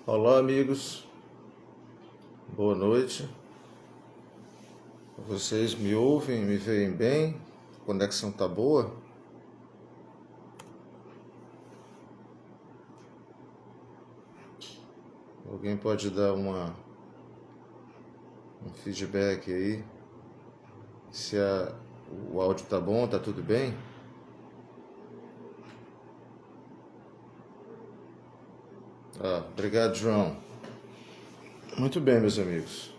Olá, amigos. Boa noite. Vocês me ouvem, me veem bem? A conexão tá boa? Alguém pode dar um feedback aí? Se o áudio tá bom, tá tudo bem? Obrigado, João. Muito bem, meus amigos.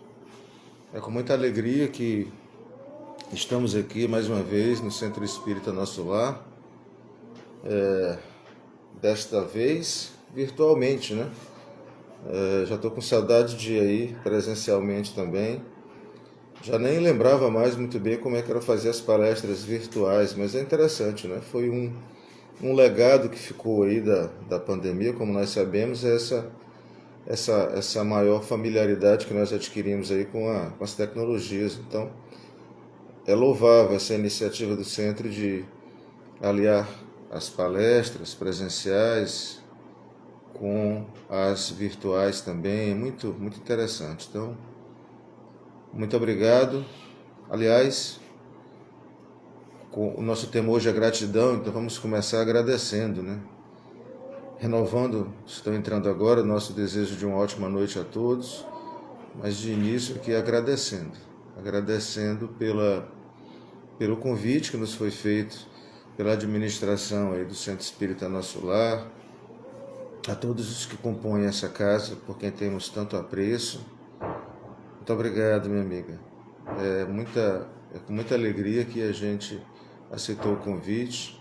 É com muita alegria que estamos aqui mais uma vez no Centro Espírita Nosso Lar. Desta vez virtualmente, né? Já estou com saudade de ir aí presencialmente também. Já nem lembrava mais muito bem como é que era fazer as palestras virtuais, mas é interessante, né? Foi um legado que ficou aí da pandemia, como nós sabemos, é essa maior familiaridade que nós adquirimos aí com as tecnologias. Então, é louvável essa iniciativa do centro de aliar as palestras presenciais com as virtuais também, é muito interessante. Então, muito obrigado. Aliás, o nosso tema hoje é gratidão, então vamos começar agradecendo, né? Renovando, estão entrando agora, o nosso desejo de uma ótima noite a todos, mas de início aqui agradecendo pelo convite que nos foi feito pela administração aí do Centro Espírita Nosso Lar, a todos os que compõem essa casa, por quem temos tanto apreço. Muito obrigado, minha amiga. É com muita alegria que a gente aceitou o convite.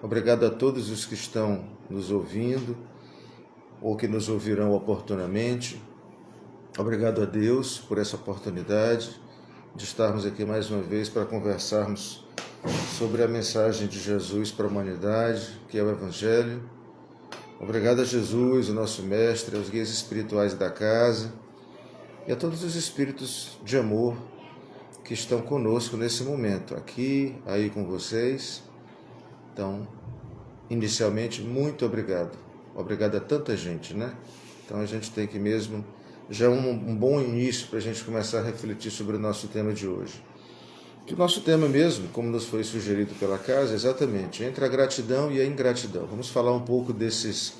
Obrigado a todos os que estão nos ouvindo ou que nos ouvirão oportunamente. Obrigado a Deus por essa oportunidade de estarmos aqui mais uma vez para conversarmos sobre a mensagem de Jesus para a humanidade, que é o Evangelho. Obrigado a Jesus, o nosso Mestre, aos guias espirituais da casa e a todos os espíritos de amor que estão conosco nesse momento, aqui, aí com vocês. Então, inicialmente, muito obrigado. Obrigado a tanta gente, né? Então a gente tem que mesmo, já um bom início para a gente começar a refletir sobre o nosso tema de hoje. Que o nosso tema mesmo, como nos foi sugerido pela casa, é exatamente entre a gratidão e a ingratidão. Vamos falar um pouco desse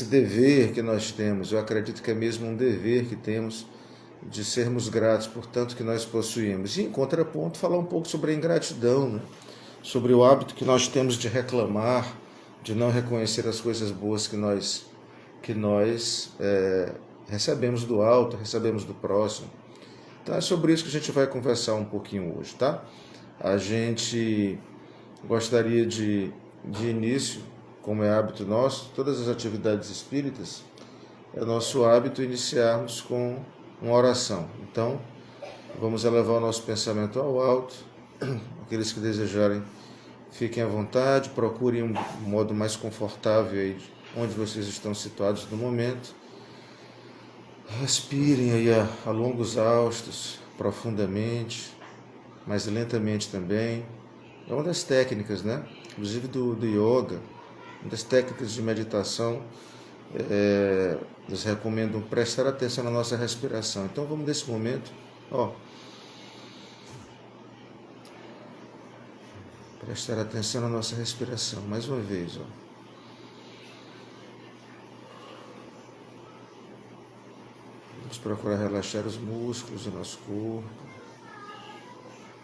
dever que nós temos. Eu acredito que é mesmo um dever que temos de sermos gratos por tanto que nós possuímos. E, em contraponto, falar um pouco sobre a ingratidão, né? Sobre o hábito que nós temos de reclamar, de não reconhecer as coisas boas que nós recebemos do alto, recebemos do próximo. Então é sobre isso que a gente vai conversar um pouquinho hoje, tá? A gente gostaria de início, como é hábito nosso, todas as atividades espíritas, é nosso hábito iniciarmos com uma oração. Então, vamos elevar o nosso pensamento ao alto. Aqueles que desejarem, fiquem à vontade, procurem um modo mais confortável aí onde vocês estão situados no momento. Respirem aí a longos haustos, profundamente, mas lentamente também. É uma das técnicas, né? Inclusive do yoga, uma das técnicas de meditação. Nos recomendam prestar atenção na nossa respiração. Então vamos nesse momento, prestar atenção na nossa respiração, mais uma vez, Vamos procurar relaxar os músculos do nosso corpo.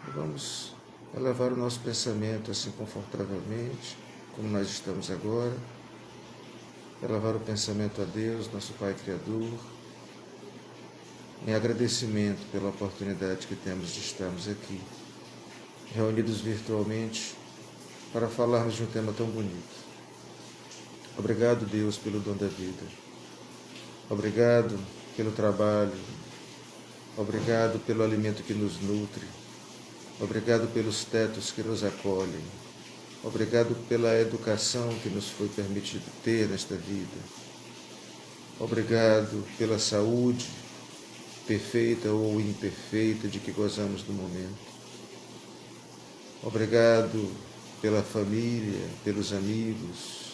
E vamos elevar o nosso pensamento assim confortavelmente, como nós estamos agora. Elevar o pensamento a Deus, nosso Pai Criador, em agradecimento pela oportunidade que temos de estarmos aqui, reunidos virtualmente, para falarmos de um tema tão bonito. Obrigado, Deus, pelo dom da vida. Obrigado pelo trabalho. Obrigado pelo alimento que nos nutre. Obrigado pelos tetos que nos acolhem. Obrigado pela educação que nos foi permitido ter nesta vida. Obrigado pela saúde, perfeita ou imperfeita, de que gozamos no momento. Obrigado pela família, pelos amigos,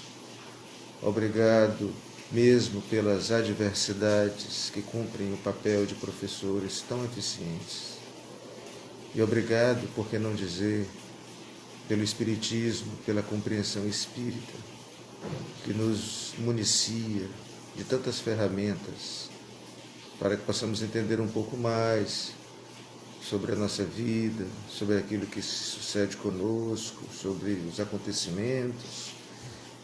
Obrigado mesmo pelas adversidades que cumprem o papel de professores tão eficientes. E obrigado, por que não dizer, pelo Espiritismo, pela compreensão espírita, que nos municia de tantas ferramentas para que possamos entender um pouco mais sobre a nossa vida, sobre aquilo que sucede conosco, sobre os acontecimentos,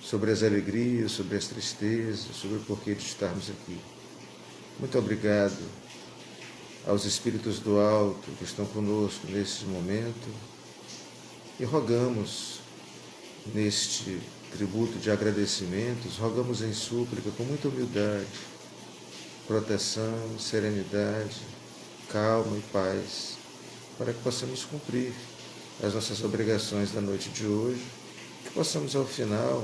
sobre as alegrias, sobre as tristezas, sobre o porquê de estarmos aqui. Muito obrigado aos Espíritos do Alto que estão conosco nesse momento e rogamos, neste tributo de agradecimentos, rogamos em súplica com muita humildade, proteção, serenidade, calma e paz, para que possamos cumprir as nossas obrigações da noite de hoje, que possamos ao final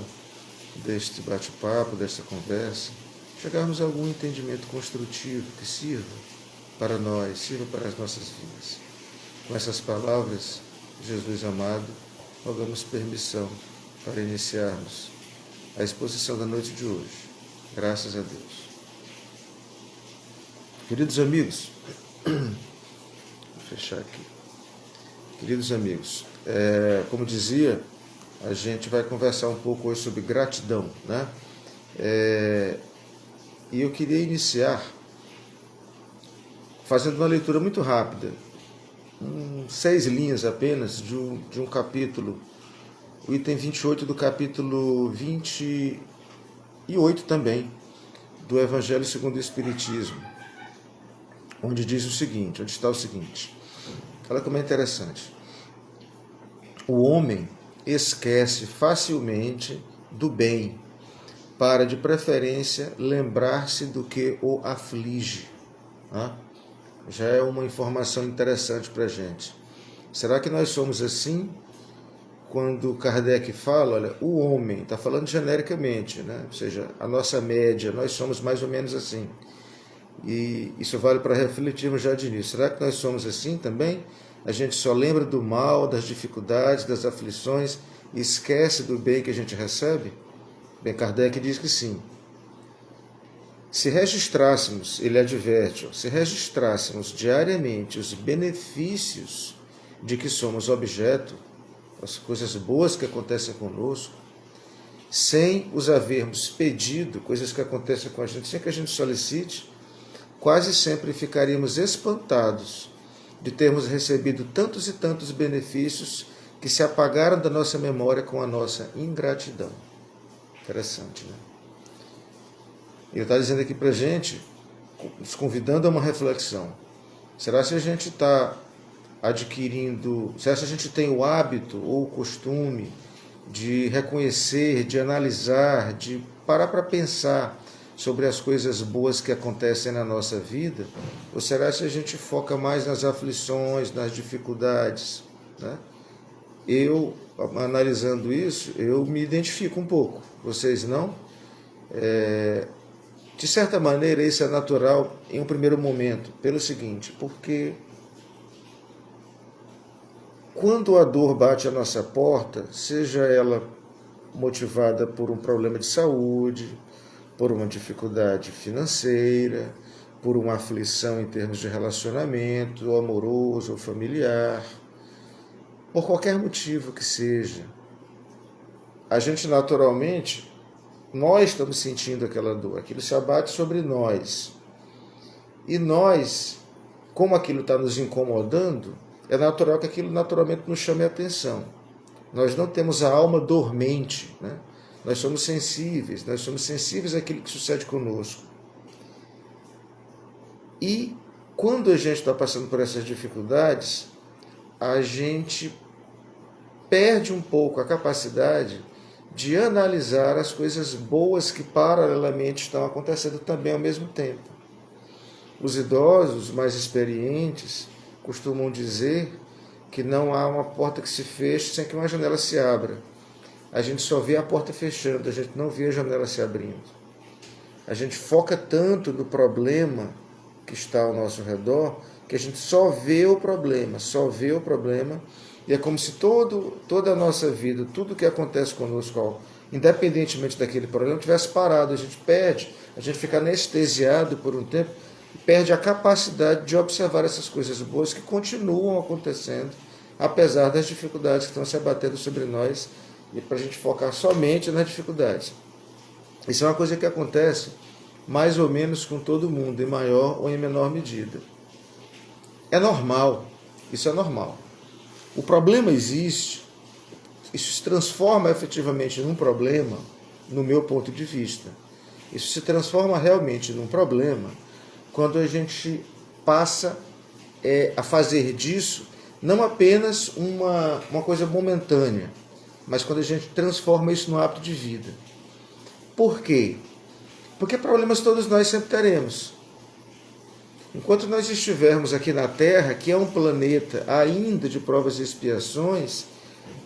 deste bate-papo, desta conversa, chegarmos a algum entendimento construtivo que sirva para nós, sirva para as nossas vidas. Com essas palavras, Jesus amado, rogamos permissão para iniciarmos a exposição da noite de hoje. Graças a Deus. Queridos amigos, vou fechar aqui. Queridos amigos, como dizia, a gente vai conversar um pouco hoje sobre gratidão, né? E eu queria iniciar fazendo uma leitura muito rápida, 6 linhas apenas, de um capítulo, o item 28 do capítulo 28 também, do Evangelho segundo o Espiritismo, onde diz o seguinte, onde está o seguinte, olha como é interessante. O homem esquece facilmente do bem, para de preferência lembrar-se do que o aflige. Já é uma informação interessante para a gente. Será que nós somos assim? Quando Kardec fala, olha, o homem, está falando genericamente, né? Ou seja, a nossa média, nós somos mais ou menos assim. E isso vale para refletirmos já de início. Será que nós somos assim também? A gente só lembra do mal, das dificuldades, das aflições e esquece do bem que a gente recebe? Bem, Kardec diz que sim. Se registrássemos, ele adverte, se registrássemos diariamente os benefícios de que somos objeto, as coisas boas que acontecem conosco, sem os havermos pedido, coisas que acontecem com a gente, sem que a gente solicite, quase sempre ficaríamos espantados de termos recebido tantos e tantos benefícios que se apagaram da nossa memória com a nossa ingratidão. Interessante, né? Ele está dizendo aqui para a gente, nos convidando a uma reflexão. Será se a gente está adquirindo, será se a gente tem o hábito ou o costume de reconhecer, de analisar, de parar para pensar sobre as coisas boas que acontecem na nossa vida? Ou será se a gente foca mais nas aflições, nas dificuldades, né? Eu, analisando isso, eu me identifico um pouco. Vocês não? De certa maneira, isso é natural em um primeiro momento, pelo seguinte, porque quando a dor bate à nossa porta, seja ela motivada por um problema de saúde, por uma dificuldade financeira, por uma aflição em termos de relacionamento amoroso ou familiar, por qualquer motivo que seja, a gente naturalmente, nós estamos sentindo aquela dor, aquilo se abate sobre nós. E nós, como aquilo está nos incomodando, é natural que aquilo naturalmente nos chame a atenção. Nós não temos a alma dormente, né? Nós somos sensíveis àquilo que sucede conosco. E quando a gente está passando por essas dificuldades, a gente perde um pouco a capacidade de analisar as coisas boas que paralelamente estão acontecendo também ao mesmo tempo. Os idosos mais experientes costumam dizer que não há uma porta que se feche sem que uma janela se abra. A gente só vê a porta fechando, a gente não vê a janela se abrindo. A gente foca tanto no problema que está ao nosso redor, que a gente só vê o problema E é como se toda a nossa vida, tudo que acontece conosco, independentemente daquele problema, tivesse parado. A gente perde, a gente fica anestesiado por um tempo e perde a capacidade de observar essas coisas boas que continuam acontecendo, apesar das dificuldades que estão se abatendo sobre nós, e para a gente focar somente nas dificuldades. Isso é uma coisa que acontece mais ou menos com todo mundo, em maior ou em menor medida. É normal, isso é normal. O problema existe, isso se transforma efetivamente num problema, no meu ponto de vista. Isso se transforma realmente num problema quando a gente passa a fazer disso não apenas uma coisa momentânea, mas quando a gente transforma isso no hábito de vida. Por quê? Porque problemas todos nós sempre teremos. Enquanto nós estivermos aqui na Terra, que é um planeta ainda de provas e expiações,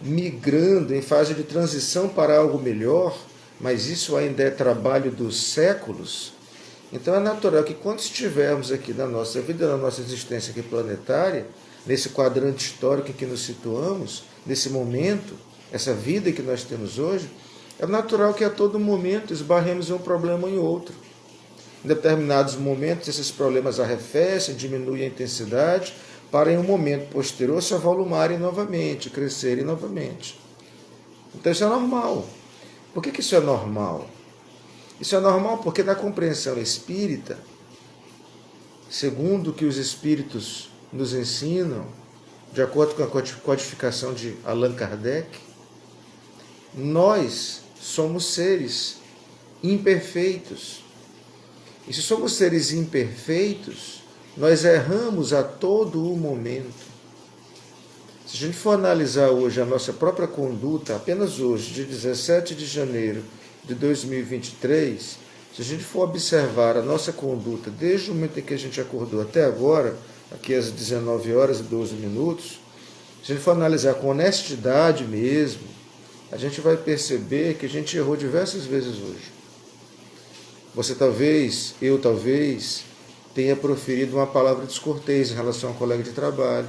migrando em fase de transição para algo melhor, mas isso ainda é trabalho dos séculos, então é natural que quando estivermos aqui na nossa vida, na nossa existência aqui planetária, nesse quadrante histórico em que nos situamos, nesse momento, essa vida que nós temos hoje, é natural que a todo momento esbarremos em um problema ou em outro. Em determinados momentos, esses problemas arrefecem, diminuem a intensidade, para em um momento posterior se avolumarem novamente, crescerem novamente. Então isso é normal. Por que isso é normal? Isso é normal porque na compreensão espírita, segundo o que os espíritos nos ensinam, de acordo com a codificação de Allan Kardec, nós somos seres imperfeitos. E se somos seres imperfeitos, nós erramos a todo o momento. Se a gente for analisar hoje a nossa própria conduta, apenas hoje, de 17 de janeiro de 2023, se a gente for observar a nossa conduta desde o momento em que a gente acordou até agora, aqui às 19 horas e 12 minutos, se a gente for analisar com honestidade mesmo, a gente vai perceber que a gente errou diversas vezes hoje. Você talvez, eu talvez, tenha proferido uma palavra descortês em relação a um colega de trabalho.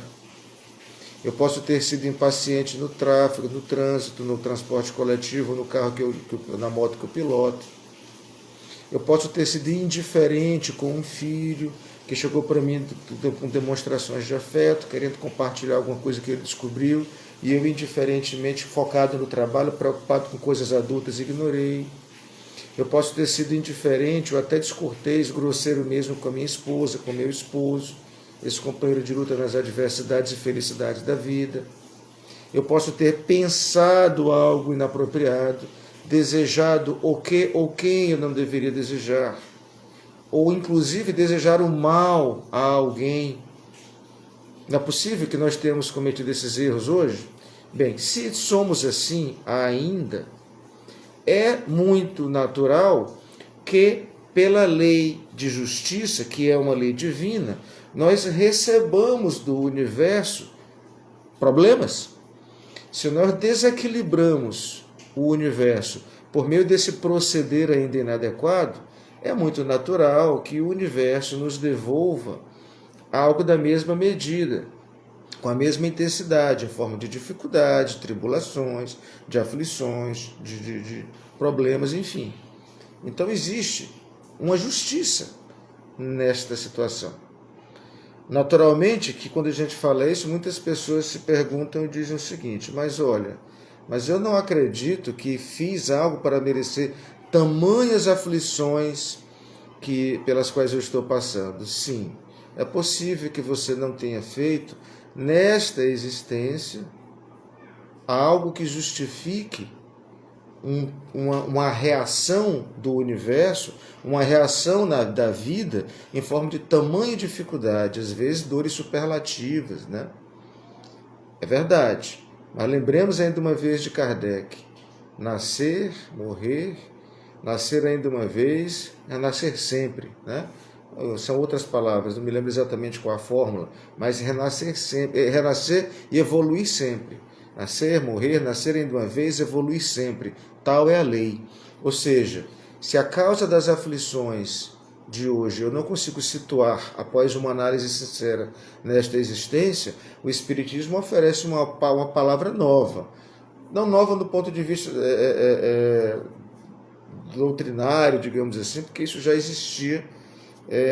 Eu posso ter sido impaciente no tráfego, no trânsito, no transporte coletivo, no carro na moto que eu piloto. Eu posso ter sido indiferente com um filho que chegou para mim com demonstrações de afeto, querendo compartilhar alguma coisa que ele descobriu, e eu indiferentemente focado no trabalho, preocupado com coisas adultas, ignorei. Eu posso ter sido indiferente ou até descortês, grosseiro mesmo com a minha esposa, com o meu esposo, esse companheiro de luta nas adversidades e felicidades da vida. Eu posso ter pensado algo inapropriado, desejado o que ou quem eu não deveria desejar, ou inclusive desejar o mal a alguém. Não é possível que nós tenhamos cometido esses erros hoje? Bem, se somos assim ainda, é muito natural que, pela lei de justiça, que é uma lei divina, nós recebamos do universo problemas. Se nós desequilibramos o universo por meio desse proceder ainda inadequado, é muito natural que o universo nos devolva algo da mesma medida, com a mesma intensidade, em forma de dificuldades, tribulações, de aflições, de problemas, enfim. Então existe uma justiça nesta situação. Naturalmente que quando a gente fala isso, muitas pessoas se perguntam e dizem o seguinte: mas olha, mas eu não acredito que fiz algo para merecer tamanhas aflições pelas quais eu estou passando. Sim, é possível que você não tenha feito nesta existência algo que justifique uma reação do universo, uma reação da vida em forma de tamanha dificuldade, às vezes dores superlativas, né? É verdade, mas lembremos ainda uma vez de Kardec: nascer, morrer, nascer ainda uma vez, é nascer sempre, né? São outras palavras, não me lembro exatamente qual a fórmula, mas renascer sempre, renascer e evoluir sempre. Nascer, morrer, nascer ainda uma vez, evoluir sempre. Tal é a lei. Ou seja, se a causa das aflições de hoje eu não consigo situar após uma análise sincera nesta existência, o Espiritismo oferece uma palavra nova. Não nova do ponto de vista doutrinário, digamos assim, porque isso já existia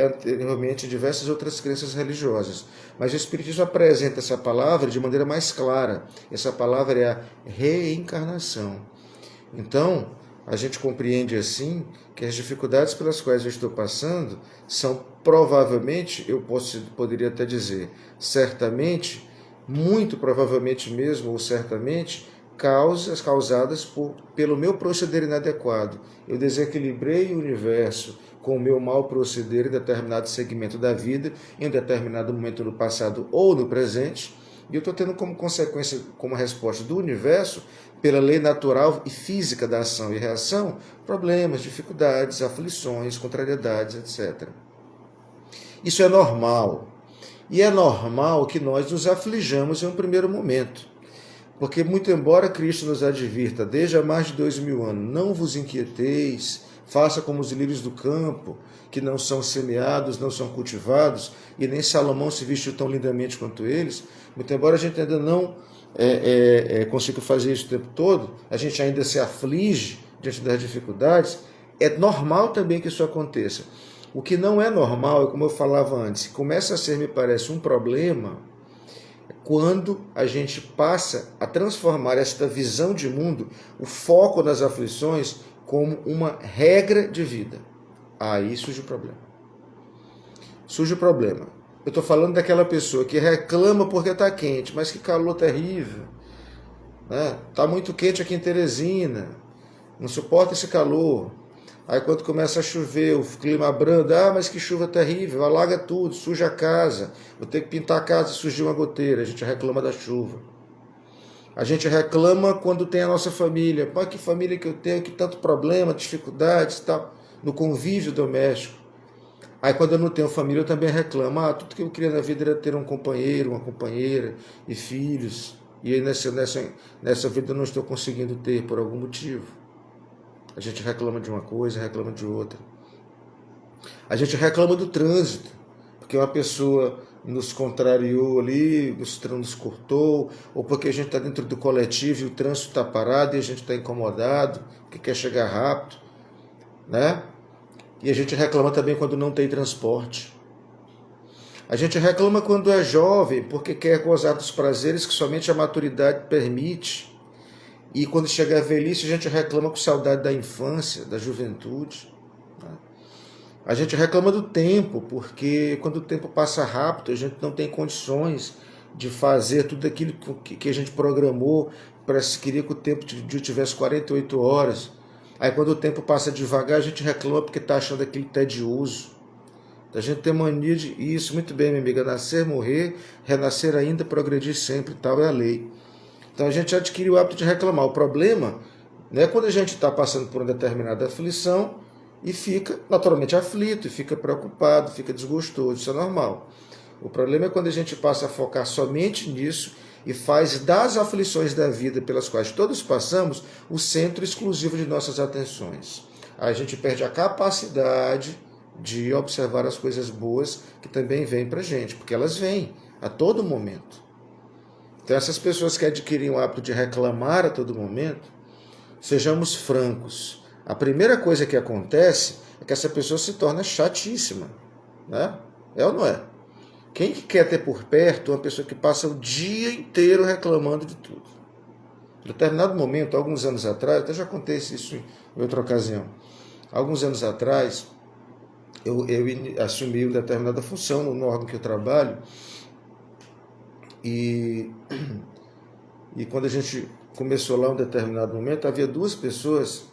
anteriormente em diversas outras crenças religiosas. Mas o Espiritismo apresenta essa palavra de maneira mais clara. Essa palavra é a reencarnação. Então, a gente compreende assim que as dificuldades pelas quais eu estou passando são provavelmente, poderia até dizer, certamente, muito provavelmente mesmo, ou certamente, causas causadas pelo meu proceder inadequado. Eu desequilibrei o universo com o meu mau proceder em determinado segmento da vida, em um determinado momento no passado ou no presente, e eu estou tendo como consequência, como resposta do universo, pela lei natural e física da ação e reação, problemas, dificuldades, aflições, contrariedades, etc. Isso é normal. E é normal que nós nos aflijamos em um primeiro momento. Porque, muito embora Cristo nos advirta desde há mais de 2000 anos, não vos inquieteis, faça como os lírios do campo, que não são semeados, não são cultivados, e nem Salomão se vestiu tão lindamente quanto eles, muito embora a gente ainda não consiga fazer isso o tempo todo, a gente ainda se aflige diante das dificuldades, é normal também que isso aconteça. O que não é normal, é como eu falava antes, começa a ser, me parece, um problema quando a gente passa a transformar esta visão de mundo, o foco nas aflições, como uma regra de vida. Aí surge o problema. Surge o problema. Eu estou falando daquela pessoa que reclama porque está quente, mas que calor terrível. Está muito quente aqui em Teresina, não suporta esse calor. Aí quando começa a chover, o clima brando, mas que chuva terrível, alaga tudo, suja a casa, vou ter que pintar a casa e surgir uma goteira. A gente reclama da chuva. A gente reclama quando tem a nossa família. Pô, que família que eu tenho, que tanto problema, dificuldades e tal, no convívio doméstico. Aí quando eu não tenho família, eu também reclamo. Tudo que eu queria na vida era ter um companheiro, uma companheira e filhos. E aí nessa vida eu não estou conseguindo ter por algum motivo. A gente reclama de uma coisa, reclama de outra. A gente reclama do trânsito, porque uma pessoa nos contrariou ali, nos cortou, ou porque a gente está dentro do coletivo e o trânsito está parado e a gente está incomodado, porque quer chegar rápido, né? E a gente reclama também quando não tem transporte. A gente reclama quando é jovem, porque quer gozar dos prazeres que somente a maturidade permite. E quando chega a velhice, a gente reclama com saudade da infância, da juventude. A gente reclama do tempo, porque quando o tempo passa rápido, a gente não tem condições de fazer tudo aquilo que a gente programou, queria que o tempo de dia tivesse 48 horas. Aí quando o tempo passa devagar, a gente reclama porque está achando aquilo tedioso. A gente tem mania de isso, muito bem, minha amiga, nascer, morrer, renascer ainda, progredir sempre, tal é a lei. Então a gente adquire o hábito de reclamar. O problema é quando a gente está passando por uma determinada aflição e fica naturalmente aflito, e fica preocupado, fica desgostoso, isso é normal. O problema é quando a gente passa a focar somente nisso e faz das aflições da vida pelas quais todos passamos o centro exclusivo de nossas atenções. Aí a gente perde a capacidade de observar as coisas boas que também vêm para a gente, porque elas vêm a todo momento. Então essas pessoas que adquirem o hábito de reclamar a todo momento, sejamos francos, a primeira coisa que acontece é que essa pessoa se torna chatíssima, né? É ou não é? Quem que quer ter por perto uma pessoa que passa o dia inteiro reclamando de tudo? Em determinado momento, alguns anos atrás, até já contei isso em outra ocasião, alguns anos atrás, eu assumi uma determinada função no órgão que eu trabalho, e quando a gente começou lá em um determinado momento, havia duas pessoas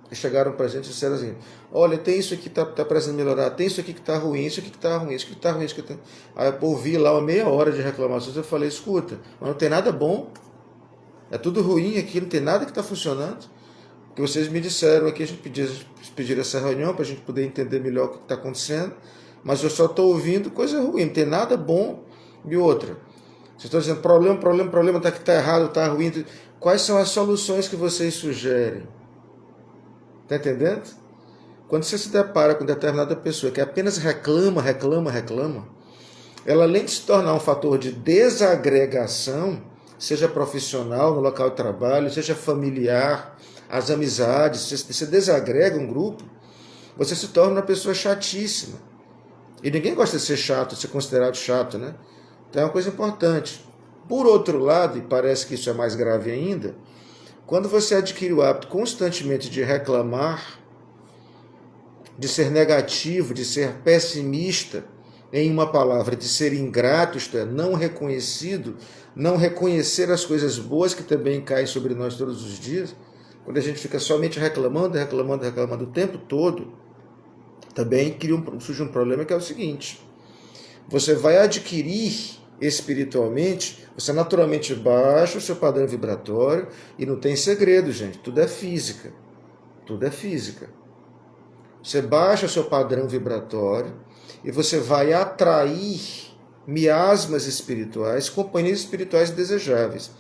que chegaram para a gente e disseram assim: olha, tem isso aqui que está precisando melhorar, tem isso aqui que está ruim, isso aqui que está ruim, isso aqui que está ruim, isso aqui tá... Aí eu ouvi lá uma meia hora de reclamações, eu falei: escuta, mas não tem nada bom, é tudo ruim aqui, não tem nada que está funcionando. Porque vocês me disseram aqui, a gente pediram essa reunião para a gente poder entender melhor o que está acontecendo, mas eu só estou ouvindo coisa ruim, não tem nada bom. E outra, vocês estão dizendo problema, está aqui, está errado, está ruim. Quais são as soluções que vocês sugerem? Está entendendo? Quando você se depara com determinada pessoa que apenas reclama, ela além de se tornar um fator de desagregação, seja profissional, no local de trabalho, seja familiar, as amizades, você desagrega um grupo, você se torna uma pessoa chatíssima. E ninguém gosta de ser chato, de ser considerado chato, né? Então é uma coisa importante. Por outro lado, e parece que isso é mais grave ainda, quando você adquire o hábito constantemente de reclamar, de ser negativo, de ser pessimista, em uma palavra, de ser ingrato, isto é, não reconhecido, não reconhecer as coisas boas que também caem sobre nós todos os dias, quando a gente fica somente reclamando o tempo todo, também surge um problema que é o seguinte: você vai adquirir espiritualmente, você naturalmente baixa o seu padrão vibratório, e não tem segredo, gente, tudo é física. Tudo é física. Você baixa o seu padrão vibratório e você vai atrair miasmas espirituais, companhias espirituais desejáveis.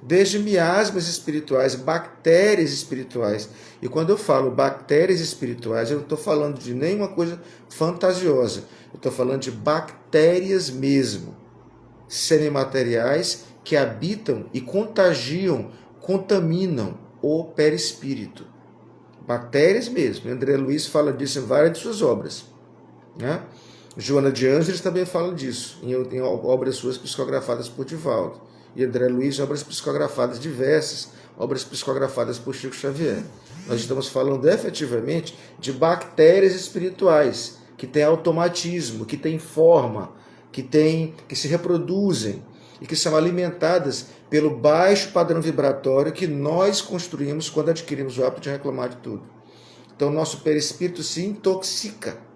Desde miasmas espirituais, bactérias espirituais. E quando eu falo bactérias espirituais, eu não estou falando de nenhuma coisa fantasiosa. Eu estou falando de bactérias mesmo, semimateriais, que habitam e contagiam, contaminam o perispírito. Bactérias mesmo. André Luiz fala disso em várias de suas obras, né? Joana de Ângeles também fala disso em obras suas psicografadas por Divaldo. E André Luiz, obras psicografadas diversas, obras psicografadas por Chico Xavier. Nós estamos falando efetivamente de bactérias espirituais que têm automatismo, que têm forma, que se reproduzem e que são alimentadas pelo baixo padrão vibratório que nós construímos quando adquirimos o hábito de reclamar de tudo. Então, nosso perispírito se intoxica.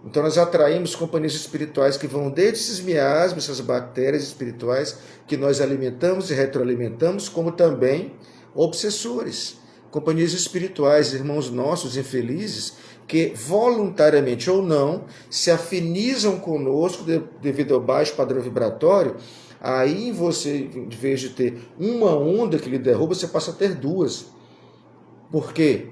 Então, nós atraímos companhias espirituais que vão desde esses miasmas, essas bactérias espirituais que nós alimentamos e retroalimentamos, como também obsessores, companhias espirituais, irmãos nossos infelizes, que voluntariamente ou não se afinizam conosco devido ao baixo padrão vibratório. Aí você, em vez de ter uma onda que lhe derruba, você passa a ter duas. Por quê?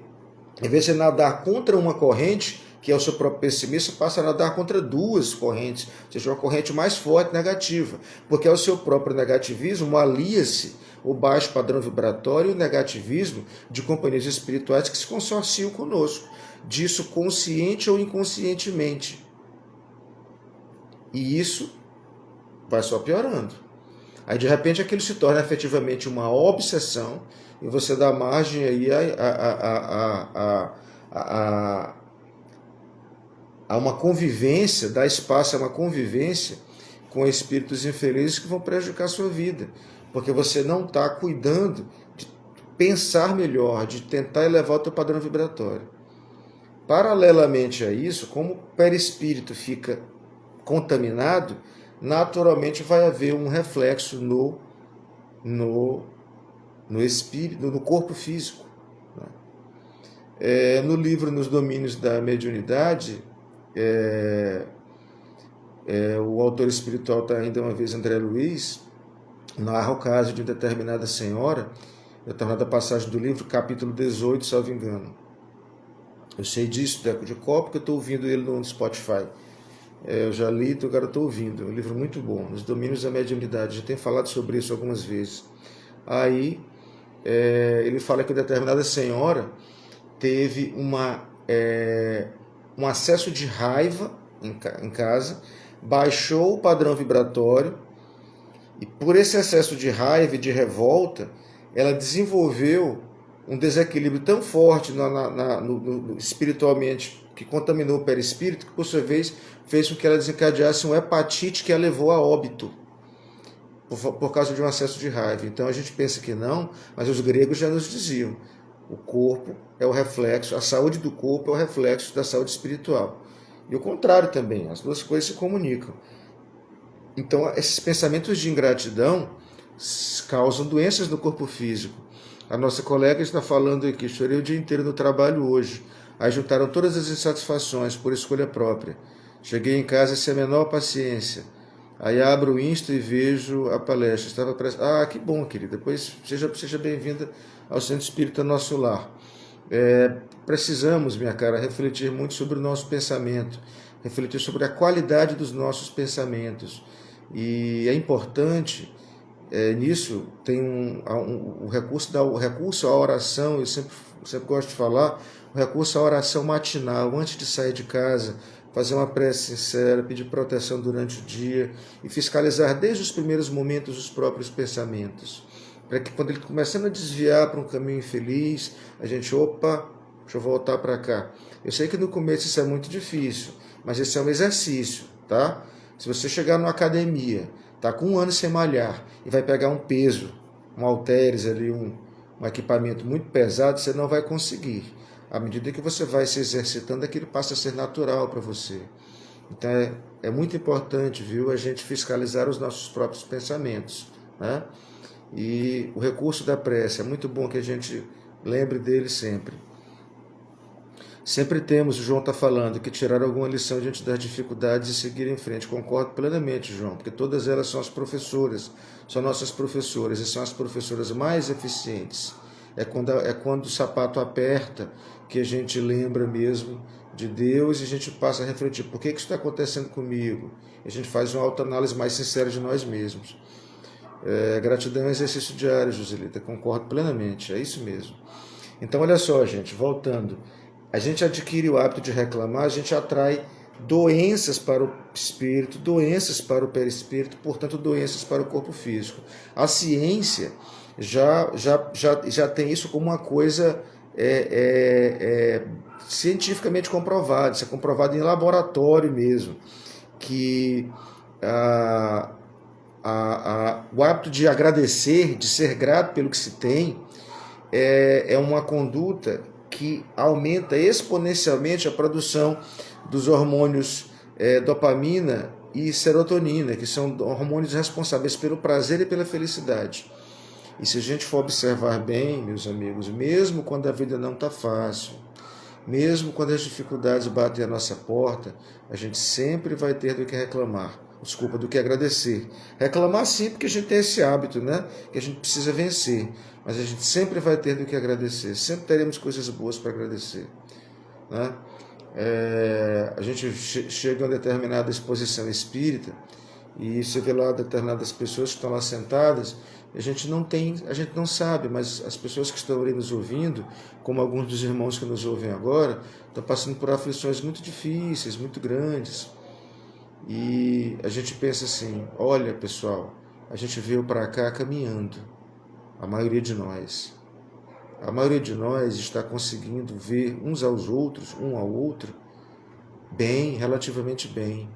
Em vez de você nadar contra uma corrente, que é o seu próprio pessimismo, você passa a nadar contra duas correntes, ou seja, uma corrente mais forte, negativa. Porque é o seu próprio negativismo, alia-se o baixo padrão vibratório e o negativismo de companhias espirituais que se consorciam conosco. Disso consciente ou inconscientemente. E isso vai só piorando. Aí, de repente, aquilo se torna efetivamente uma obsessão e você dá margem aí a uma convivência, dá espaço a uma convivência com espíritos infelizes que vão prejudicar a sua vida, porque você não está cuidando de pensar melhor, de tentar elevar o teu padrão vibratório. Paralelamente a isso, como o perispírito fica contaminado, naturalmente vai haver um reflexo no espírito, no corpo físico. No livro Nos Domínios da Mediunidade, o autor espiritual, ainda uma vez André Luiz, narra o caso de uma determinada senhora, determinada passagem do livro, capítulo 18, salvo engano. Eu sei disso de qual, porque eu estou ouvindo ele no Spotify. Eu já li, então agora estou ouvindo. É um livro muito bom, Nos Domínios da Mediunidade. Já tenho falado sobre isso algumas vezes. Aí, ele fala que uma determinada senhora teve um acesso de raiva em casa, baixou o padrão vibratório, e por esse excesso de raiva e de revolta, ela desenvolveu um desequilíbrio tão forte espiritualmente, que contaminou o perispírito, que por sua vez fez com que ela desencadeasse uma hepatite que a levou a óbito, por causa de um acesso de raiva. Então a gente pensa que não, mas os gregos já nos diziam: o corpo é o reflexo, a saúde do corpo é o reflexo da saúde espiritual. E o contrário também, as duas coisas se comunicam. Então esses pensamentos de ingratidão causam doenças no corpo físico. A nossa colega está falando aqui: chorei o dia inteiro no trabalho hoje. Aí juntaram todas as insatisfações por escolha própria. Cheguei em casa sem a menor paciência. Aí abro o Insta e vejo a palestra. Que bom, querida. Depois seja bem-vinda ao Centro Espírita Nosso Lar. Precisamos, minha cara, refletir muito sobre o nosso pensamento, refletir sobre a qualidade dos nossos pensamentos. E é importante, nisso, tem o recurso à oração, eu sempre gosto de falar, o recurso à oração matinal, antes de sair de casa, fazer uma prece sincera, pedir proteção durante o dia e fiscalizar desde os primeiros momentos os próprios pensamentos. Para que quando ele começando a desviar para um caminho infeliz, a gente, opa, deixa eu voltar para cá. Eu sei que no começo isso é muito difícil, mas esse é um exercício, tá? Se você chegar numa academia, tá com 1 ano sem malhar e vai pegar um peso, um halteres ali, um equipamento muito pesado, você não vai conseguir. À medida que você vai se exercitando, aquilo passa a ser natural para você. Então é muito importante, viu, a gente fiscalizar os nossos próprios pensamentos, né? E o recurso da prece, é muito bom que a gente lembre dele sempre. Sempre temos, o João está falando, que tirar alguma lição diante das dificuldades e seguir em frente. Concordo plenamente, João, porque todas elas são as professoras, são nossas professoras e são as professoras mais eficientes. É quando o sapato aperta que a gente lembra mesmo de Deus e a gente passa a refletir, por que isso está acontecendo comigo? E a gente faz uma autoanálise mais sincera de nós mesmos. Gratidão é um exercício diário, Joselita, concordo plenamente, é isso mesmo. Então, olha só, gente, voltando, a gente adquire o hábito de reclamar, a gente atrai doenças para o espírito, doenças para o perispírito, portanto, doenças para o corpo físico. A ciência já tem isso como uma coisa cientificamente comprovada, isso é comprovado em laboratório mesmo, que o hábito de agradecer, de ser grato pelo que se tem, é uma conduta que aumenta exponencialmente a produção dos hormônios dopamina e serotonina, que são hormônios responsáveis pelo prazer e pela felicidade. E se a gente for observar bem, meus amigos, mesmo quando a vida não está fácil, mesmo quando as dificuldades batem à nossa porta, a gente sempre vai ter do que reclamar. Desculpa, do que agradecer. Reclamar sim, porque a gente tem esse hábito, né? Que a gente precisa vencer. Mas a gente sempre vai ter do que agradecer. Sempre teremos coisas boas para agradecer, né? A gente chega a uma determinada exposição espírita e você vê lá determinadas pessoas que estão lá sentadas, a gente não sabe, mas as pessoas que estão ali nos ouvindo, como alguns dos irmãos que nos ouvem agora, estão passando por aflições muito difíceis, muito grandes. E a gente pensa assim, olha pessoal, a gente veio para cá caminhando, a maioria de nós. A maioria de nós está conseguindo ver uns aos outros, um ao outro, bem, relativamente bem.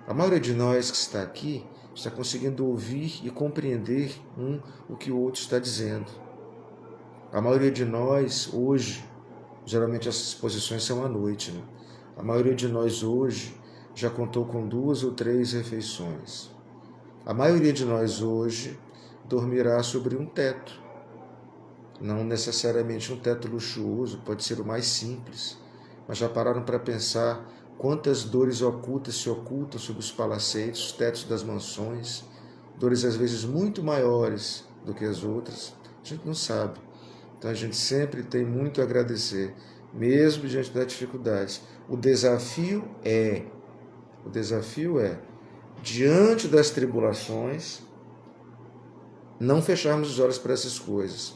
A maioria de nós que está aqui está conseguindo ouvir e compreender o que o outro está dizendo. A maioria de nós hoje, geralmente essas exposições são à noite, né? A maioria de nós hoje já contou com 2 ou 3 refeições. A maioria de nós hoje dormirá sobre um teto. Não necessariamente um teto luxuoso, pode ser o mais simples. Mas já pararam para pensar quantas dores ocultas se ocultam sob os palacetes, os tetos das mansões, dores às vezes muito maiores do que as outras? A gente não sabe. Então a gente sempre tem muito a agradecer, mesmo diante das dificuldades. O desafio é, diante das tribulações, não fecharmos os olhos para essas coisas.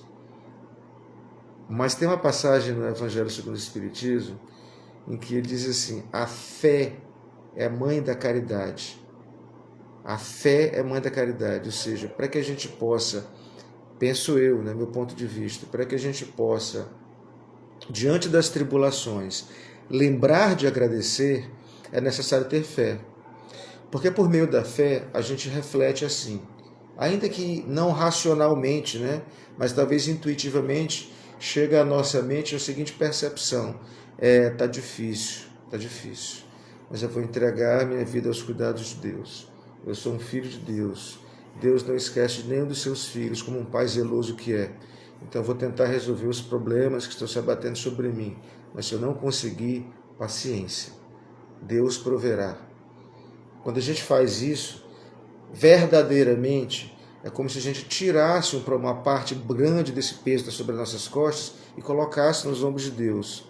Mas tem uma passagem no Evangelho segundo o Espiritismo em que ele diz assim, a fé é mãe da caridade. A fé é mãe da caridade, ou seja, para que a gente possa, penso eu, meu ponto de vista, para que a gente possa, diante das tribulações, lembrar de agradecer, é necessário ter fé. Porque por meio da fé a gente reflete assim, ainda que não racionalmente, mas talvez intuitivamente, chega à nossa mente a seguinte percepção, tá difícil, mas eu vou entregar minha vida aos cuidados de Deus. Eu sou um filho de Deus. Deus não esquece de nenhum dos seus filhos, como um pai zeloso que é. Então eu vou tentar resolver os problemas que estão se abatendo sobre mim. Mas se eu não conseguir, paciência. Deus proverá. Quando a gente faz isso, verdadeiramente, É como se a gente tirasse uma parte grande desse peso que está sobre as nossas costas e colocasse nos ombros de Deus.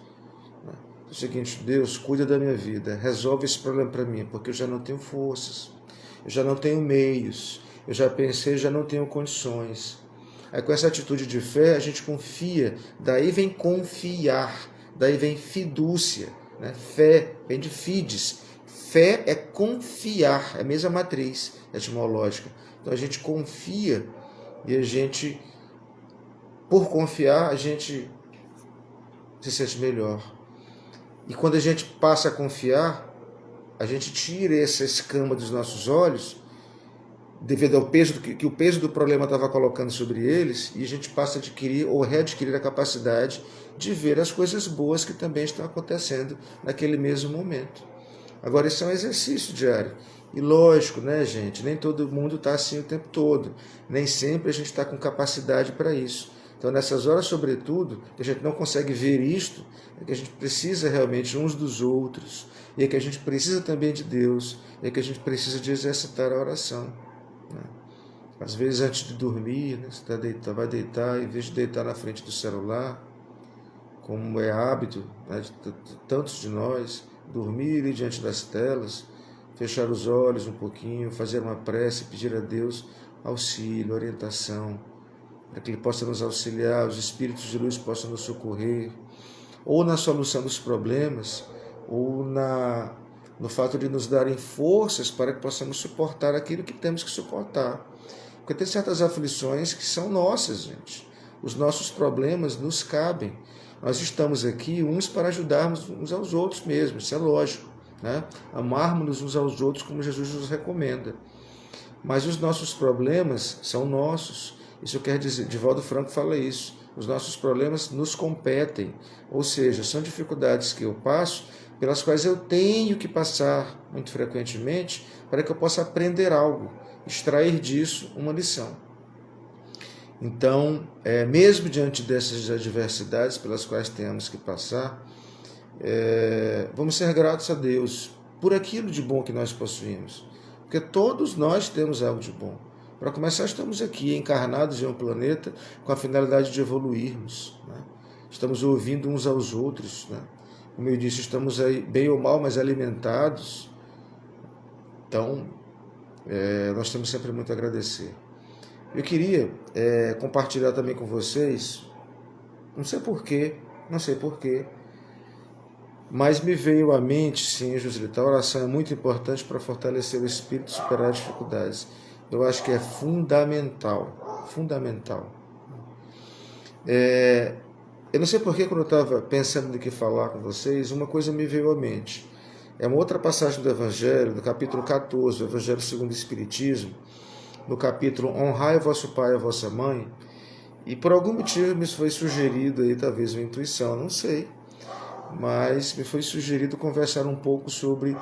É o seguinte: Deus, cuida da minha vida, resolve esse problema para mim, porque eu já não tenho forças, eu já não tenho meios, eu já pensei, já não tenho condições. Aí com essa atitude de fé, a gente confia, daí vem confiar, daí vem fidúcia, né? Fé vem de fides. Fé é confiar, é a mesma matriz etimológica. Então a gente confia e a gente, por confiar, a gente se sente melhor. E quando a gente passa a confiar, a gente tira essa escama dos nossos olhos, devido ao peso que o peso do problema estava colocando sobre eles, e a gente passa a adquirir ou readquirir a capacidade de ver as coisas boas que também estão acontecendo naquele mesmo momento. Agora, isso é um exercício diário. E lógico, né, gente? Nem todo mundo está assim o tempo todo. Nem sempre a gente está com capacidade para isso. Então, nessas horas, sobretudo, que a gente não consegue ver isto, é que a gente precisa realmente uns dos outros, e é que a gente precisa também de Deus, e é que a gente precisa de exercitar a oração. Né? Às vezes, antes de dormir, né, você vai deitar, em vez de deitar na frente do celular, como é hábito, né, de tantos de nós, dormirem diante das telas, fechar os olhos um pouquinho, fazer uma prece, pedir a Deus auxílio, orientação, para que Ele possa nos auxiliar, os espíritos de luz possam nos socorrer, ou na solução dos problemas, ou no fato de nos darem forças para que possamos suportar aquilo que temos que suportar. Porque tem certas aflições que são nossas, gente. Os nossos problemas nos cabem. Nós estamos aqui uns para ajudarmos uns aos outros mesmo, isso é lógico, né? Amarmos-nos uns aos outros como Jesus nos recomenda. Mas os nossos problemas são nossos. Isso quer dizer, Divaldo Franco fala isso, os nossos problemas nos competem, ou seja, são dificuldades que eu passo, pelas quais eu tenho que passar muito frequentemente para que eu possa aprender algo, extrair disso uma lição. Então, mesmo diante dessas adversidades pelas quais temos que passar, vamos ser gratos a Deus por aquilo de bom que nós possuímos, porque todos nós temos algo de bom. Para começar, estamos aqui encarnados em um planeta com a finalidade de evoluirmos, né? Estamos ouvindo uns aos outros, né? Como eu disse, estamos aí, bem ou mal, mas alimentados. Então, nós temos sempre muito a agradecer. Eu queria compartilhar também com vocês, não sei porquê, mas me veio à mente, sim, Joselita, a oração é muito importante para fortalecer o espírito e superar as dificuldades. Eu acho que é fundamental. Eu não sei porquê, quando eu estava pensando no que falar com vocês, uma coisa me veio à mente. É uma outra passagem do Evangelho, do capítulo 14, do Evangelho segundo o Espiritismo, no capítulo Honrai vosso pai e a vossa mãe, e por algum motivo me foi sugerido, aí, talvez uma intuição, não sei, mas me foi sugerido conversar um pouco sobre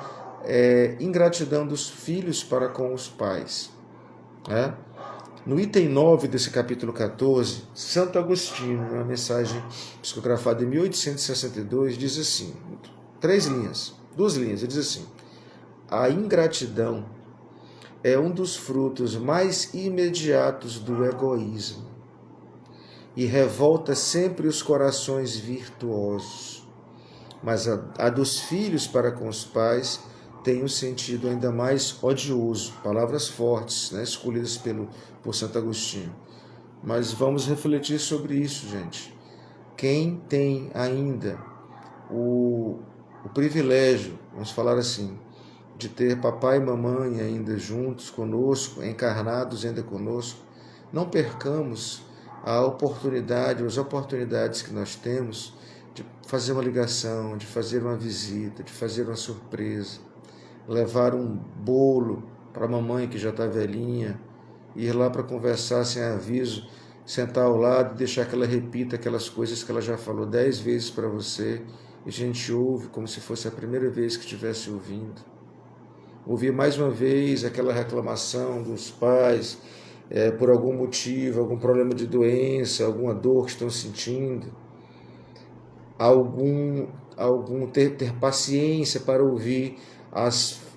ingratidão dos filhos para com os pais. No item 9 desse capítulo 14, Santo Agostinho, uma mensagem psicografada em 1862, diz assim, duas linhas, ele diz assim: a ingratidão é um dos frutos mais imediatos do egoísmo e revolta sempre os corações virtuosos, mas a dos filhos para com os pais tem um sentido ainda mais odioso. Palavras fortes, né, escolhidas por Santo Agostinho. Mas vamos refletir sobre isso, gente. Quem tem ainda o privilégio, vamos falar assim, de ter papai e mamãe ainda juntos conosco, encarnados ainda conosco, não percamos a oportunidade, as oportunidades que nós temos de fazer uma ligação, de fazer uma visita, de fazer uma surpresa, levar um bolo para a mamãe que já está velhinha, ir lá para conversar sem aviso, sentar ao lado e deixar que ela repita aquelas coisas que ela já falou 10 vezes para você, e a gente ouve como se fosse a primeira vez que estivesse ouvindo. Ouvir mais uma vez aquela reclamação dos pais por algum motivo, algum problema de doença, alguma dor que estão sentindo, ter paciência para ouvir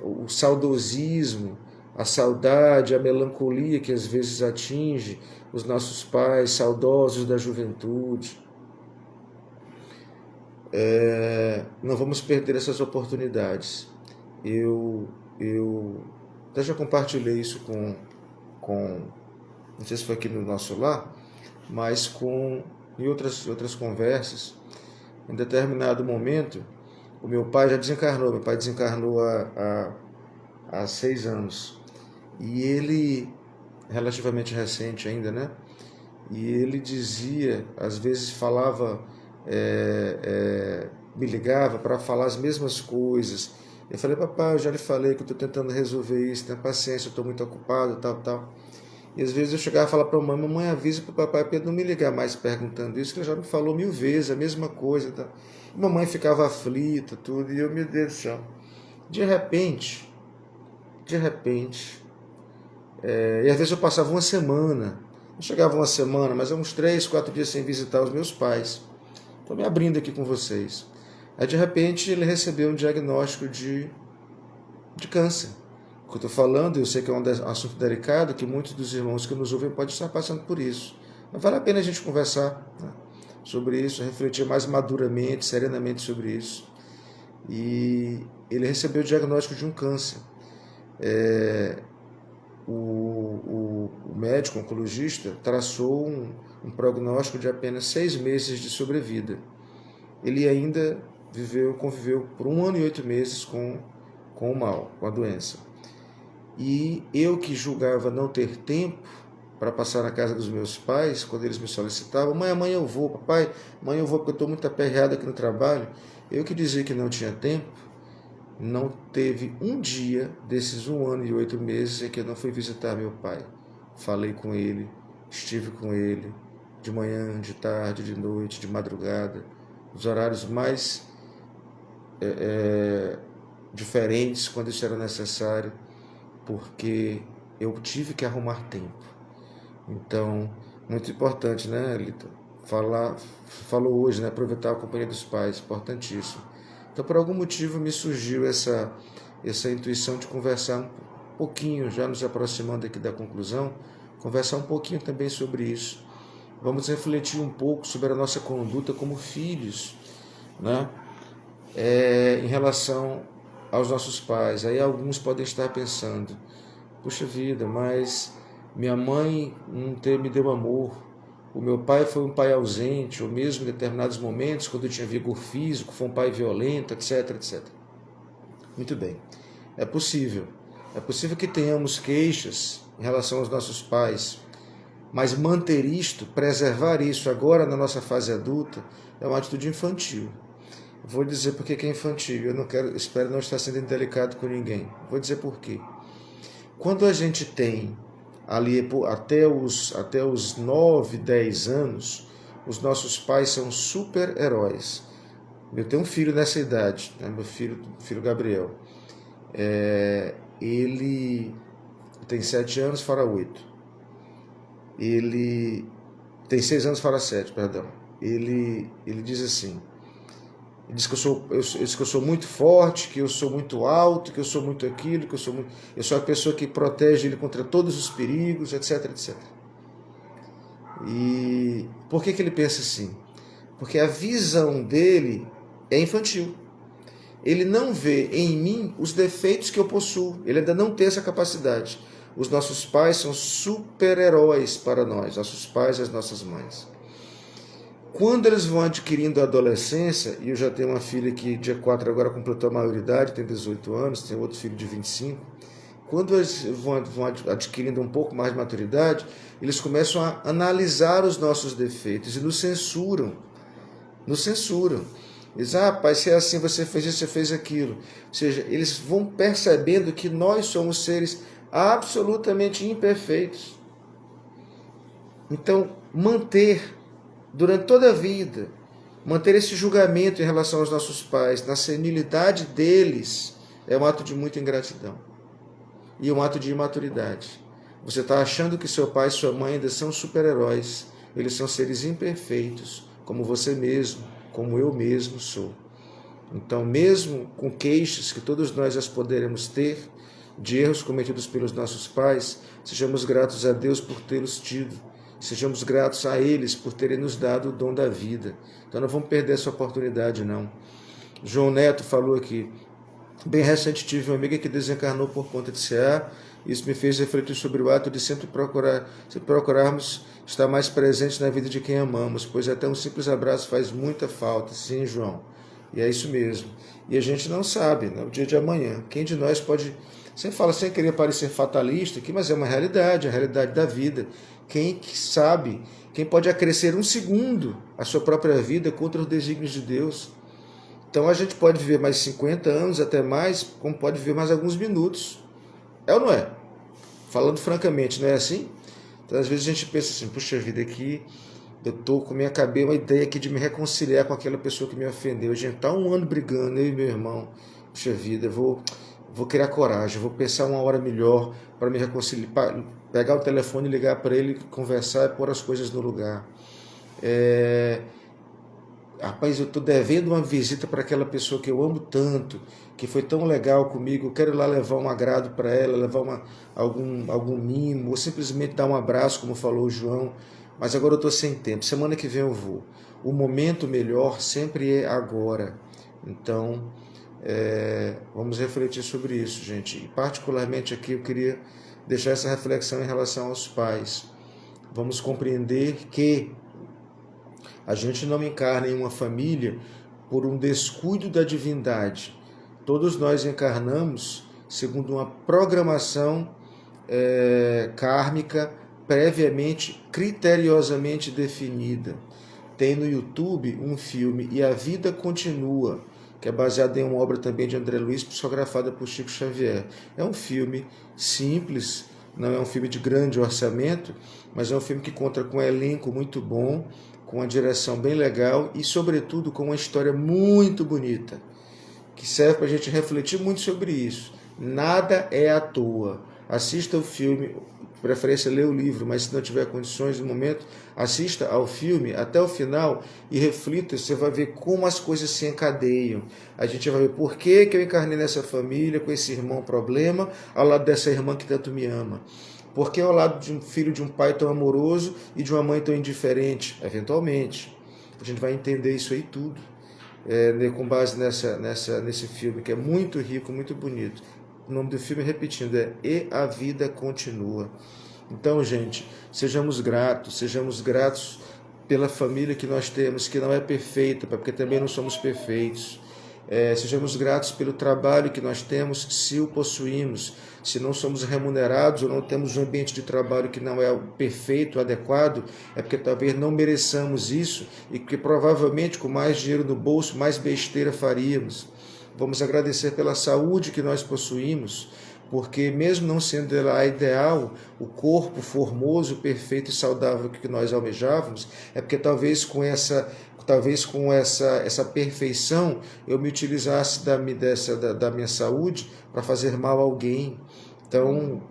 o saudosismo, a saudade, a melancolia que às vezes atinge os nossos pais saudosos da juventude. Não vamos perder essas oportunidades. Eu até já compartilhei isso com não sei se foi aqui no nosso lar, mas em outras conversas. Em determinado momento, o meu pai já desencarnou. Meu pai desencarnou há 6 anos. E ele, relativamente recente ainda, né? E ele dizia, às vezes falava, me ligava para falar as mesmas coisas. Eu falei, papai, eu já lhe falei que eu estou tentando resolver isso, tenha paciência, eu estou muito ocupado, tal. E às vezes eu chegava a falar para a mamãe, avisa para o papai Pedro não me ligar mais perguntando isso, que ele já me falou 1000 vezes a mesma coisa. Tá? E mamãe ficava aflita, tudo, e eu, meu Deus do céu. De repente, e às vezes eu passava uma semana, não chegava uma semana, mas uns 3, 4 dias sem visitar os meus pais. Estou me abrindo aqui com vocês. Aí de repente ele recebeu um diagnóstico de câncer. O que eu estou falando, eu sei que é um assunto delicado, que muitos dos irmãos que nos ouvem podem estar passando por isso. Mas vale a pena a gente conversar, né, sobre isso, refletir mais maduramente, serenamente sobre isso. E ele recebeu o diagnóstico de um câncer. O médico oncologista traçou um prognóstico de apenas 6 meses de sobrevida. Ele ainda conviveu por 1 ano e 8 meses com o mal, com a doença. E eu que julgava não ter tempo para passar na casa dos meus pais, quando eles me solicitavam, mãe, amanhã eu vou, papai, amanhã eu vou porque eu estou muito aperreado aqui no trabalho. Eu que dizia que não tinha tempo, não teve um dia desses 1 ano e 8 meses em que eu não fui visitar meu pai. Falei com ele, estive com ele, de manhã, de tarde, de noite, de madrugada, os horários mais diferentes quando isso era necessário, porque eu tive que arrumar tempo. Então, muito importante, né, Lita? Falou hoje, né? Aproveitar a companhia dos pais, importantíssimo. Então, por algum motivo, me surgiu essa intuição de conversar um pouquinho, já nos aproximando aqui da conclusão, conversar um pouquinho também sobre isso. Vamos refletir um pouco sobre a nossa conduta como filhos, né? Em relação aos nossos pais. Aí alguns podem estar pensando, puxa vida, mas minha mãe não me deu amor, o meu pai foi um pai ausente, ou mesmo em determinados momentos, quando eu tinha vigor físico, foi um pai violento, etc, etc. Muito bem, é possível que tenhamos queixas em relação aos nossos pais, mas manter isto, preservar isso agora na nossa fase adulta, é uma atitude infantil. Vou dizer por que é infantil, espero não estar sendo indelicado com ninguém. Vou dizer por quê. Quando a gente tem ali até os 9, 10 anos, os nossos pais são super-heróis. Eu tenho um filho nessa idade, né? Meu filho Gabriel. Ele tem 7 anos, fará 8. Ele tem 6 anos, fará 7, perdão. Ele diz assim, ele diz que eu sou muito forte, que eu sou muito alto, que eu sou muito aquilo, que eu sou a pessoa que protege ele contra todos os perigos, etc, etc. E por que ele pensa assim? Porque a visão dele é infantil. Ele não vê em mim os defeitos que eu possuo. Ele ainda não tem essa capacidade. Os nossos pais são super-heróis para nós, nossos pais e as nossas mães. Quando eles vão adquirindo a adolescência, e eu já tenho uma filha que dia 4 agora completou a maioridade, tem 18 anos, tem outro filho de 25, quando eles vão adquirindo um pouco mais de maturidade, eles começam a analisar os nossos defeitos e nos censuram. Diz, pai, se é assim, você fez isso, você fez aquilo. Ou seja, eles vão percebendo que nós somos seres absolutamente imperfeitos. Então, durante toda a vida, manter esse julgamento em relação aos nossos pais, na senilidade deles, é um ato de muita ingratidão. E um ato de imaturidade. Você está achando que seu pai e sua mãe ainda são super-heróis. Eles são seres imperfeitos, como você mesmo, como eu mesmo sou. Então, mesmo com queixas que todos nós as poderemos ter, de erros cometidos pelos nossos pais, sejamos gratos a Deus por tê-los tido. Sejamos gratos a eles por terem nos dado o dom da vida. Então não vamos perder essa oportunidade, não. João Neto falou aqui, bem recente tive uma amiga que desencarnou por conta de CA. Isso me fez refletir sobre o ato de sempre procurarmos estar mais presentes na vida de quem amamos, pois até um simples abraço faz muita falta. Sim, João. E é isso mesmo. E a gente não sabe, né, o dia de amanhã. Quem de nós pode... Sempre fala sem querer parecer fatalista aqui, mas é uma realidade, a realidade da vida. Quem que sabe, quem pode acrescer um segundo a sua própria vida contra os desígnios de Deus. Então a gente pode viver mais 50 anos, até mais, como pode viver mais alguns minutos. É ou não é? Falando francamente, não é assim? Então às vezes a gente pensa assim, puxa vida, aqui eu estou com minha cabeça, uma ideia aqui de me reconciliar com aquela pessoa que me ofendeu. A gente está um ano brigando, eu e meu irmão. Puxa vida, eu vou criar coragem, vou pensar uma hora melhor para me reconciliar, pegar o telefone e ligar para ele, conversar e pôr as coisas no lugar. Rapaz, eu estou devendo uma visita para aquela pessoa que eu amo tanto, que foi tão legal comigo, eu quero ir lá levar um agrado para ela, levar algum mimo, ou simplesmente dar um abraço, como falou o João, mas agora eu estou sem tempo, semana que vem eu vou. O momento melhor sempre é agora. Então, vamos refletir sobre isso, gente. E particularmente aqui eu queria deixar essa reflexão em relação aos pais. Vamos compreender que a gente não encarna em uma família por um descuido da divindade. Todos nós encarnamos segundo uma programação kármica previamente, criteriosamente definida. Tem no YouTube um filme, E a Vida Continua, que é baseado em uma obra também de André Luiz, psicografada por Chico Xavier. É um filme simples, não é um filme de grande orçamento, mas é um filme que conta com um elenco muito bom, com uma direção bem legal e, sobretudo, com uma história muito bonita, que serve para a gente refletir muito sobre isso. Nada é à toa. Assista o filme, de preferência lê o livro, mas se não tiver condições no momento, assista ao filme até o final e reflita, você vai ver como as coisas se encadeiam. A gente vai ver por que eu encarnei nessa família, com esse irmão problema, ao lado dessa irmã que tanto me ama. Por que ao lado de um filho de um pai tão amoroso e de uma mãe tão indiferente? Eventualmente. A gente vai entender isso aí tudo, com base nesse filme, que é muito rico, muito bonito. O nome do filme, repetindo, é E a Vida Continua. Então, gente, sejamos gratos pela família que nós temos, que não é perfeita, porque também não somos perfeitos. Sejamos gratos pelo trabalho que nós temos, se o possuímos. Se não somos remunerados ou não temos um ambiente de trabalho que não é perfeito, adequado, é porque talvez não mereçamos isso e que provavelmente com mais dinheiro no bolso, mais besteira faríamos. Vamos agradecer pela saúde que nós possuímos, porque mesmo não sendo ela ideal, o corpo formoso, perfeito e saudável que nós almejávamos, é porque talvez com essa perfeição eu me utilizasse da minha saúde para fazer mal a alguém. Então,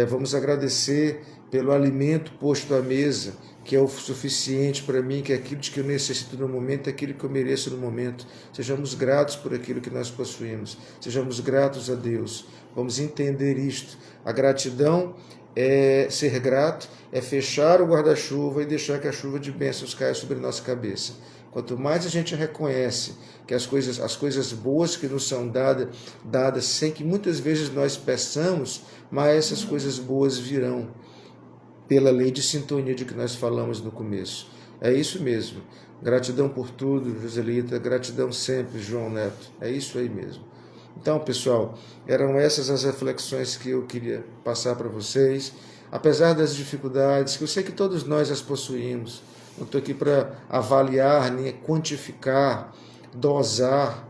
vamos agradecer pelo alimento posto à mesa, que é o suficiente para mim, que é aquilo de que eu necessito no momento, é aquilo que eu mereço no momento. Sejamos gratos por aquilo que nós possuímos. Sejamos gratos a Deus. Vamos entender isto. A gratidão é ser grato, é fechar o guarda-chuva e deixar que a chuva de bênçãos caia sobre a nossa cabeça. Quanto mais a gente reconhece que as coisas boas que nos são dadas sem que muitas vezes nós peçamos, mais essas coisas boas virão, pela lei de sintonia de que nós falamos no começo. É isso mesmo. Gratidão por tudo, Joselita. Gratidão sempre, João Neto. É isso aí mesmo. Então, pessoal, eram essas as reflexões que eu queria passar para vocês. Apesar das dificuldades, que eu sei que todos nós as possuímos. Não estou aqui para avaliar, nem quantificar, dosar.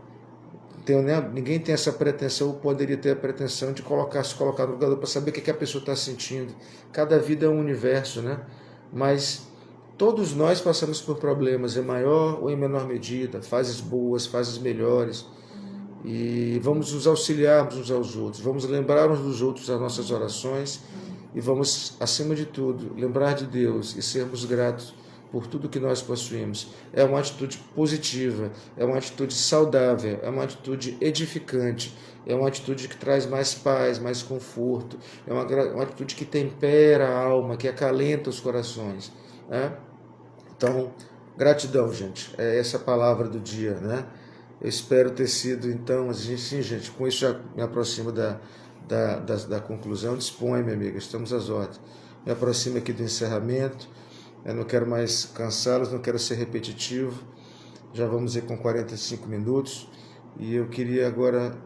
Ninguém tem essa pretensão, ou poderia ter a pretensão de se colocar no lugar para saber o que a pessoa está sentindo. Cada vida é um universo, né? Mas todos nós passamos por problemas, em maior ou em menor medida, fases boas, fases melhores. E vamos nos auxiliarmos uns aos outros, vamos lembrar uns dos outros as nossas orações e vamos, acima de tudo, lembrar de Deus e sermos gratos por tudo que nós possuímos. É uma atitude positiva, é uma atitude saudável, é uma atitude edificante, é uma atitude que traz mais paz, mais conforto, é uma atitude que tempera a alma, que acalenta os corações, né? Então, gratidão, gente. É essa a palavra do dia, né? Eu espero ter sido, então, sim, gente, com isso já me aproximo da conclusão. Dispõe, minha amiga, estamos às ordens. Me aproximo aqui do encerramento. Eu não quero mais cansá-los, não quero ser repetitivo. Já vamos ir com 45 minutos. E eu queria agora,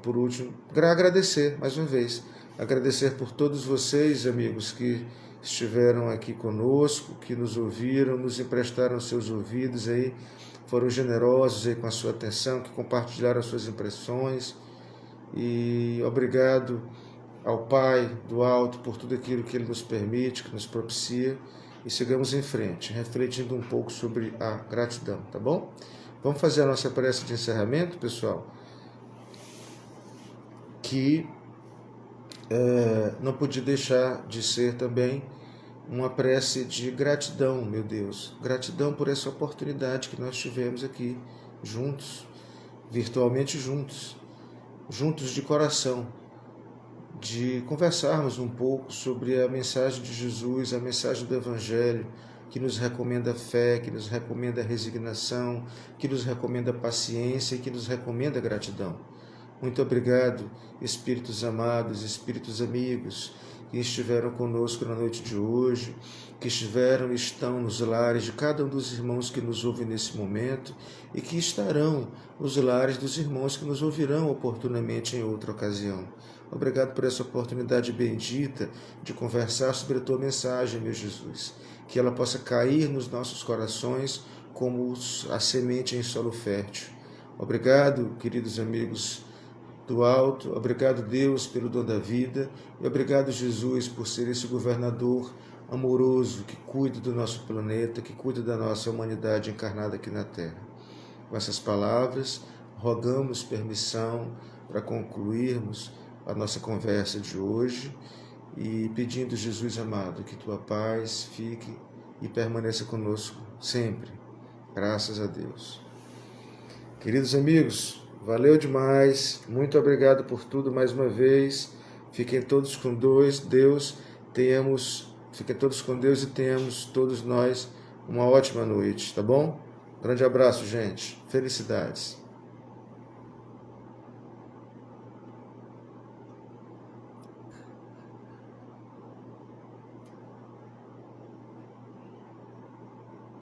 por último, agradecer mais uma vez. Agradecer por todos vocês, amigos, que estiveram aqui conosco, que nos ouviram, nos emprestaram seus ouvidos aí, foram generosos aí com a sua atenção, que compartilharam as suas impressões. E obrigado ao Pai do alto por tudo aquilo que Ele nos permite, que nos propicia. E sigamos em frente, refletindo um pouco sobre a gratidão, tá bom? Vamos fazer a nossa prece de encerramento, pessoal? Que não podia deixar de ser também uma prece de gratidão, meu Deus. Gratidão por essa oportunidade que nós tivemos aqui, juntos, virtualmente juntos de coração, de conversarmos um pouco sobre a mensagem de Jesus, a mensagem do Evangelho, que nos recomenda fé, que nos recomenda resignação, que nos recomenda paciência e que nos recomenda gratidão. Muito obrigado, espíritos amados, espíritos amigos, que estiveram conosco na noite de hoje, que estiveram e estão nos lares de cada um dos irmãos que nos ouvem nesse momento e que estarão nos lares dos irmãos que nos ouvirão oportunamente em outra ocasião. Obrigado por essa oportunidade bendita de conversar sobre a Tua mensagem, meu Jesus, que ela possa cair nos nossos corações como a semente em solo fértil. Obrigado, queridos amigos do alto, obrigado, Deus, pelo dom da vida, e obrigado, Jesus, por ser esse governador amoroso que cuida do nosso planeta, que cuida da nossa humanidade encarnada aqui na Terra. Com essas palavras, rogamos permissão para concluirmos a nossa conversa de hoje e pedindo, Jesus amado, que Tua paz fique e permaneça conosco sempre. Graças a Deus. Queridos amigos, valeu demais, muito obrigado por tudo mais uma vez. Fiquem todos com Deus, fiquem todos com Deus e tenhamos todos nós uma ótima noite, tá bom? Grande abraço, gente. Felicidades.